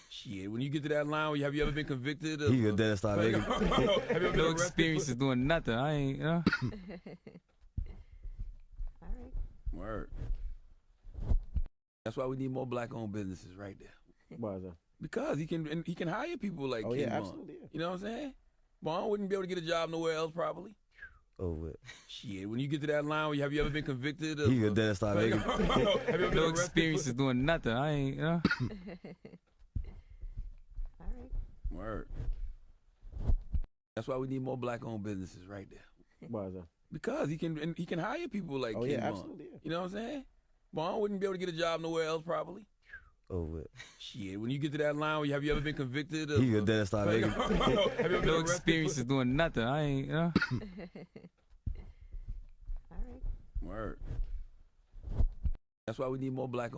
Shit, when you get to that line, have you ever been convicted of? He could then start making. Have you ever been No arrested experience for- is doing nothing. I ain't, you know. All right. Word. That's why we need more black-owned businesses right there. Why is that? Because he can hire people like Oh King yeah, Von. absolutely. Yeah. You know what I'm saying? Vaughn wouldn't be able to get a job nowhere else probably. Oh, with. Shit, when you get to that line, have you ever been convicted of? He could then start making. have you ever been No arrested experience for- is doing nothing. I ain't, you know. All right. Word. That's why we need more black-owned businesses right there. Why is that? Because he can hire people like Oh King yeah, Von. absolutely. Yeah. You know what I'm saying? Vaughn wouldn't be able to get a job nowhere else probably. Oh, with. Shit, when you get to that line, have you ever been convicted of? He could then start making. have you ever been No arrested experience for- is doing nothing. I ain't, you know. All right. Word. That's why we need more black